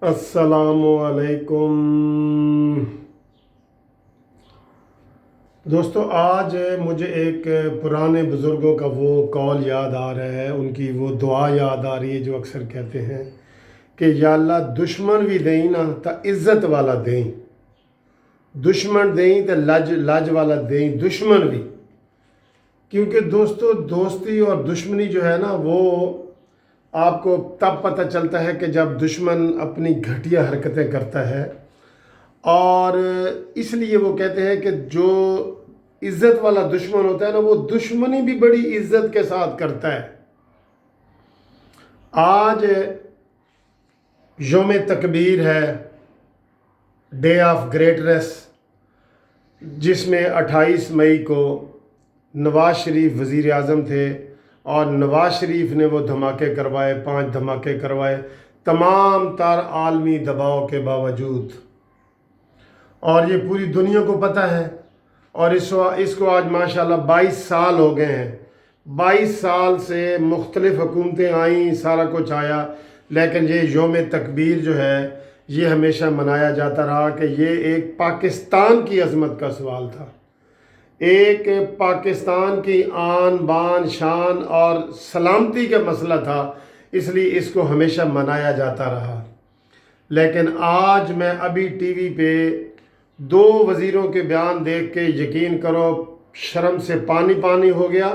السلام علیکم دوستو، آج مجھے ایک پرانے بزرگوں کا وہ قول یاد آ رہا ہے، ان کی وہ دعا یاد آ رہی ہے جو اکثر کہتے ہیں کہ یا اللہ دشمن بھی دیں نا تو عزت والا دیں، دشمن دیں تو لج والا دیں، دشمن بھی. کیونکہ دوستو دوستی اور دشمنی جو ہے نا وہ آپ کو تب پتہ چلتا ہے کہ جب دشمن اپنی گھٹیا حرکتیں کرتا ہے. اور اس لیے وہ کہتے ہیں کہ جو عزت والا دشمن ہوتا ہے نا وہ دشمنی بھی بڑی عزت کے ساتھ کرتا ہے. آج یوم تکبیر ہے، ڈے آف گریٹنس، جس میں 28 مئی کو نواز شریف وزیر اعظم تھے اور نواز شریف نے وہ دھماکے کروائے، 5 دھماکے کروائے تمام تر عالمی دباؤ کے باوجود. اور یہ پوری دنیا کو پتہ ہے، اور اس کو آج ماشاءاللہ 22 سال ہو گئے ہیں. 22 سال سے مختلف حکومتیں آئیں، سارا کچھ آیا، لیکن یہ یوم تکبیر جو ہے یہ ہمیشہ منایا جاتا رہا کہ یہ ایک پاکستان کی عظمت کا سوال تھا، ایک پاکستان کی آن بان شان اور سلامتی کا مسئلہ تھا، اس لیے اس کو ہمیشہ منایا جاتا رہا. لیکن آج میں ابھی ٹی وی پہ 2 وزیروں کے بیان دیکھ کے یقین کرو شرم سے پانی پانی ہو گیا.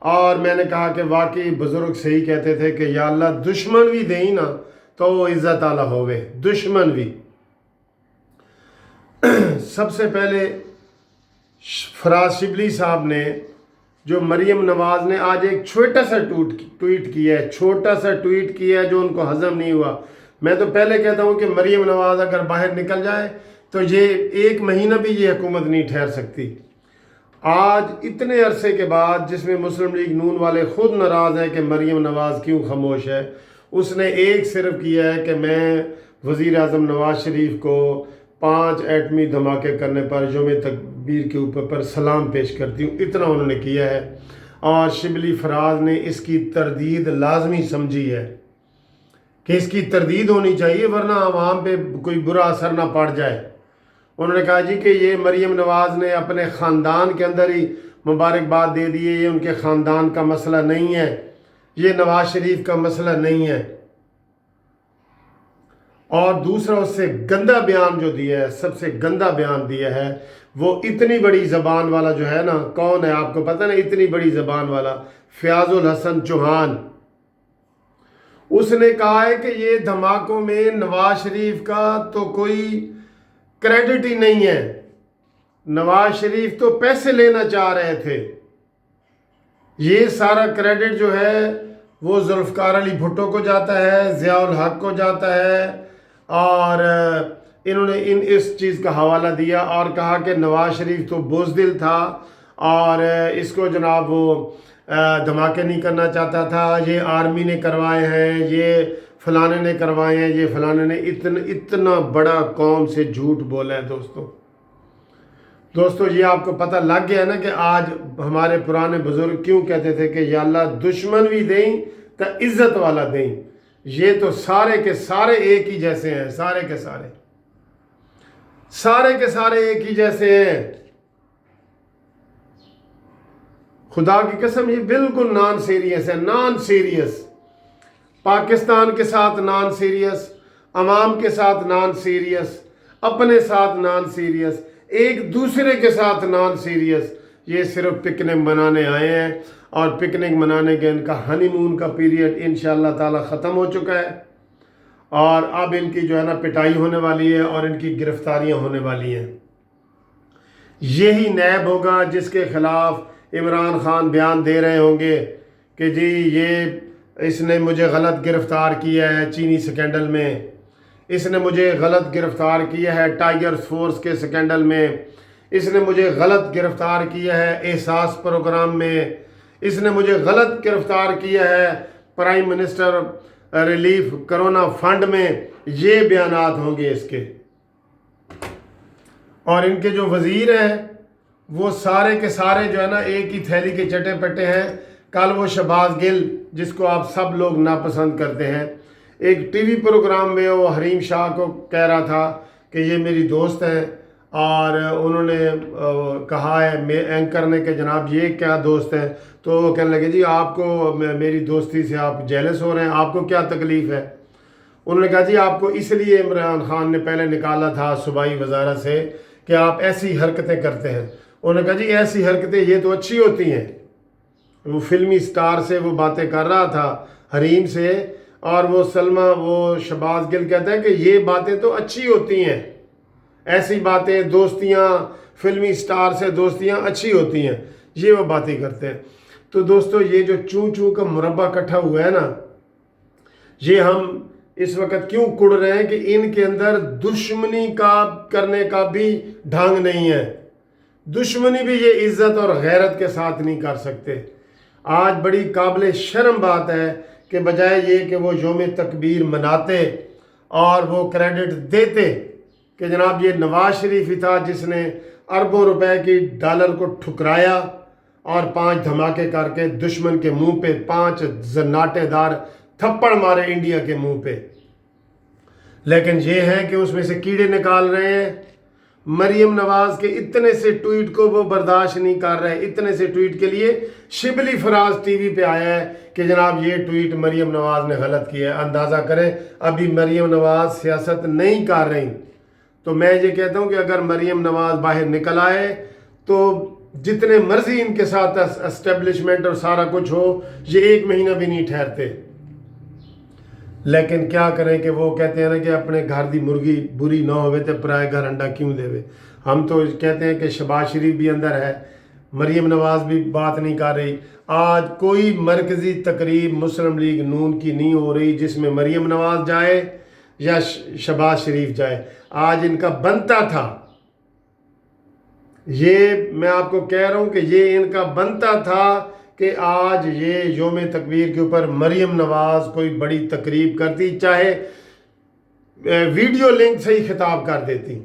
اور میں نے کہا کہ واقعی بزرگ صحیح کہتے تھے کہ یا اللہ دشمن بھی دیں نا تو وہ عزت والا ہوئے، دشمن بھی. سب سے پہلے فراز شبلی صاحب نے جو مریم نواز نے آج ایک چھوٹا سا ٹویٹ کیا ہے جو ان کو ہضم نہیں ہوا. میں تو پہلے کہتا ہوں کہ مریم نواز اگر باہر نکل جائے تو یہ 1 مہینہ بھی یہ حکومت نہیں ٹھہر سکتی. آج اتنے عرصے کے بعد، جس میں مسلم لیگ نون والے خود ناراض ہیں کہ مریم نواز کیوں خاموش ہے، اس نے ایک صرف کیا ہے کہ میں وزیر اعظم نواز شریف کو 5 ایٹمی دھماکے کرنے پر یوم تکبیر کے اوپر پر سلام پیش کرتی ہوں، اتنا انہوں نے کیا ہے. اور شبلی فراز نے اس کی تردید لازمی سمجھی ہے کہ اس کی تردید ہونی چاہیے ورنہ عوام پہ کوئی برا اثر نہ پڑ جائے. انہوں نے کہا جی کہ یہ مریم نواز نے اپنے خاندان کے اندر ہی مبارکباد دے دی ہے، یہ ان کے خاندان کا مسئلہ نہیں ہے، یہ نواز شریف کا مسئلہ نہیں ہے. اور دوسرا اس سے گندا بیان جو دیا ہے، سب سے گندا بیان دیا ہے، وہ اتنی بڑی زبان والا جو ہے نا، کون ہے آپ کو پتہ نا، اتنی بڑی زبان والا فیاض الحسن چوہان. اس نے کہا ہے کہ یہ دھماکوں میں نواز شریف کا تو کوئی کریڈٹ ہی نہیں ہے، نواز شریف تو پیسے لینا چاہ رہے تھے، یہ سارا کریڈٹ جو ہے وہ ذوالفقار علی بھٹو کو جاتا ہے، ضیاء الحق کو جاتا ہے. اور انہوں نے اس چیز کا حوالہ دیا اور کہا کہ نواز شریف تو بزدل تھا اور اس کو جناب وہ دھماکے نہیں کرنا چاہتا تھا، یہ آرمی نے کروائے ہیں، یہ فلانے نے کروائے ہیں، یہ فلانے نے. اتنا بڑا قوم سے جھوٹ بولا ہے. دوستو یہ آپ کو پتہ لگ گیا نا کہ آج ہمارے پرانے بزرگ کیوں کہتے تھے کہ یا اللہ دشمن بھی دیں تو عزت والا دیں. یہ تو سارے کے سارے ایک ہی جیسے ہیں، سارے کے سارے ایک ہی جیسے ہیں. خدا کی قسم یہ بالکل نان سیریس ہے، نان سیریس. پاکستان کے ساتھ نان سیریس، عوام کے ساتھ نان سیریس، اپنے ساتھ نان سیریس، ایک دوسرے کے ساتھ نان سیریس. یہ صرف پکنک منانے آئے ہیں اور پکنک منانے کے ان کا ہنی مون کا پیریڈ انشاءاللہ تعالی ختم ہو چکا ہے اور اب ان کی جو ہے نا پٹائی ہونے والی ہے اور ان کی گرفتاریاں ہونے والی ہیں. یہی نیب ہوگا جس کے خلاف عمران خان بیان دے رہے ہوں گے کہ جی اس نے مجھے غلط گرفتار کیا ہے چینی سکینڈل میں، اس نے مجھے غلط گرفتار کیا ہے ٹائیگر فورس کے سکینڈل میں، اس نے مجھے غلط گرفتار کیا ہے احساس پروگرام میں، اس نے مجھے غلط گرفتار کیا ہے prime minister relief corona fund میں. یہ بیانات ہوں گے اس کے. اور ان کے جو وزیر ہیں وہ سارے کے سارے جو ہے نا ایک ہی تھیلی کے چٹے پٹے ہیں. کل وہ شہباز گل جس کو آپ سب لوگ ناپسند کرتے ہیں، ایک ٹی وی پروگرام میں وہ حریم شاہ کو کہہ رہا تھا کہ یہ میری دوست ہیں، اور انہوں نے کہا ہے اینکر نے کہ جناب یہ کیا دوست ہیں، تو وہ کہنے لگے جی آپ کو میری دوستی سے آپ جیلس ہو رہے ہیں، آپ کو کیا تکلیف ہے؟ انہوں نے کہا جی آپ کو اس لیے عمران خان نے پہلے نکالا تھا صوبائی وزارت سے کہ آپ ایسی حرکتیں کرتے ہیں۔ انہوں نے کہا جی ایسی حرکتیں یہ تو اچھی ہوتی ہیں۔ وہ فلمی سٹار سے وہ باتیں کر رہا تھا، حریم سے، اور وہ شہباز گل کہتا ہے کہ یہ باتیں تو اچھی ہوتی ہیں، ایسی باتیں، دوستیاں، فلمی سٹار سے دوستیاں اچھی ہوتی ہیں، یہ وہ باتیں کرتے ہیں۔ تو دوستو یہ جو چوں چوں کا مربع اکٹھا ہوا ہے نا، یہ ہم اس وقت کیوں کڑ رہے ہیں کہ ان کے اندر دشمنی کا کرنے کا بھی ڈھنگ نہیں ہے، دشمنی بھی یہ عزت اور غیرت کے ساتھ نہیں کر سکتے۔ آج بڑی قابل شرم بات ہے کہ بجائے یہ کہ وہ یوم تکبیر مناتے اور وہ کریڈٹ دیتے کہ جناب یہ نواز شریف ہی تھا جس نے اربوں روپے کی ڈالر کو ٹھکرایا اور 5 دھماکے کر کے دشمن کے منہ پہ 5 زناٹے دار تھپڑ مارے انڈیا کے منہ پہ، لیکن یہ ہے کہ اس میں سے کیڑے نکال رہے ہیں۔ مریم نواز کے اتنے سے ٹویٹ کو وہ برداشت نہیں کر رہے، اتنے سے ٹویٹ کے لیے شبلی فراز ٹی وی پہ آیا ہے کہ جناب یہ ٹویٹ مریم نواز نے غلط کیا ہے۔ اندازہ کریں ابھی مریم نواز سیاست نہیں کر رہی، تو میں یہ کہتا ہوں کہ اگر مریم نواز باہر نکل آئے تو جتنے مرضی ان کے ساتھ اسٹیبلشمنٹ اور سارا کچھ ہو، یہ 1 مہینہ بھی نہیں ٹھہرتے۔ لیکن کیا کریں کہ وہ کہتے ہیں نا کہ اپنے گھر دی مرغی بری نہ ہوئے تو پرائے گھر انڈا کیوں دے۔ ہم تو کہتے ہیں کہ شہباز شریف بھی اندر ہے، مریم نواز بھی بات نہیں کر رہی۔ آج کوئی مرکزی تقریب مسلم لیگ نون کی نہیں ہو رہی جس میں مریم نواز جائے یا شہباز شریف جائے۔ آج ان کا بنتا تھا، یہ میں آپ کو کہہ رہا ہوں کہ یہ ان کا بنتا تھا کہ آج یہ یوم تکبیر کے اوپر مریم نواز کوئی بڑی تقریب کرتی، چاہے ویڈیو لنک سے ہی خطاب کر دیتی۔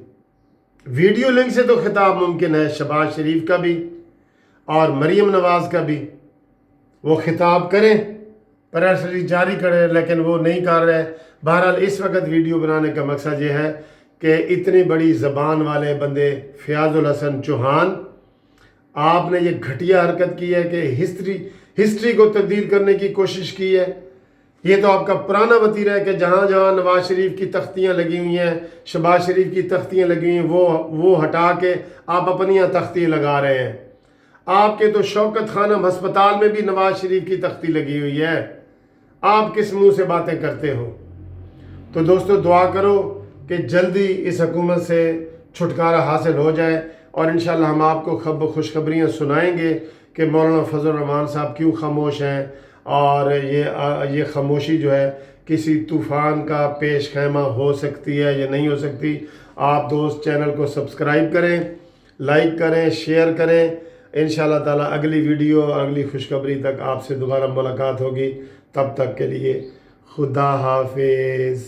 ویڈیو لنک سے تو خطاب ممکن ہے شہباز شریف کا بھی اور مریم نواز کا بھی، وہ خطاب کریں، پریس ریلیز جاری کریں، لیکن وہ نہیں کر رہے۔ بہرحال اس وقت ویڈیو بنانے کا مقصد یہ ہے کہ اتنی بڑی زبان والے بندے فیاض الحسن چوہان، آپ نے یہ گھٹیا حرکت کی ہے کہ ہسٹری کو تبدیل کرنے کی کوشش کی ہے۔ یہ تو آپ کا پرانا وتیرہ ہے کہ جہاں جہاں نواز شریف کی تختیاں لگی ہوئی ہیں، شہباز شریف کی تختیاں لگی ہوئی ہیں، وہ ہٹا کے آپ اپنی تختیاں لگا رہے ہیں۔ آپ کے تو شوکت خانم ہسپتال میں بھی نواز شریف کی تختی لگی ہوئی ہے، آپ کس منہ سے باتیں کرتے ہو؟ تو دوستو دعا کرو کہ جلدی اس حکومت سے چھٹکارا حاصل ہو جائے، اور انشاءاللہ ہم آپ کو خوشخبریاں سنائیں گے کہ مولانا فضل الرحمان صاحب کیوں خاموش ہیں، اور یہ خاموشی جو ہے کسی طوفان کا پیش خیمہ ہو سکتی ہے یا نہیں ہو سکتی۔ آپ دوست چینل کو سبسکرائب کریں، لائک کریں، شیئر کریں۔ انشاءاللہ تعالیٰ اگلی ویڈیو اور اگلی خوشخبری تک آپ سے دوبارہ ملاقات ہوگی۔ تب تک کے لیے خدا حافظ۔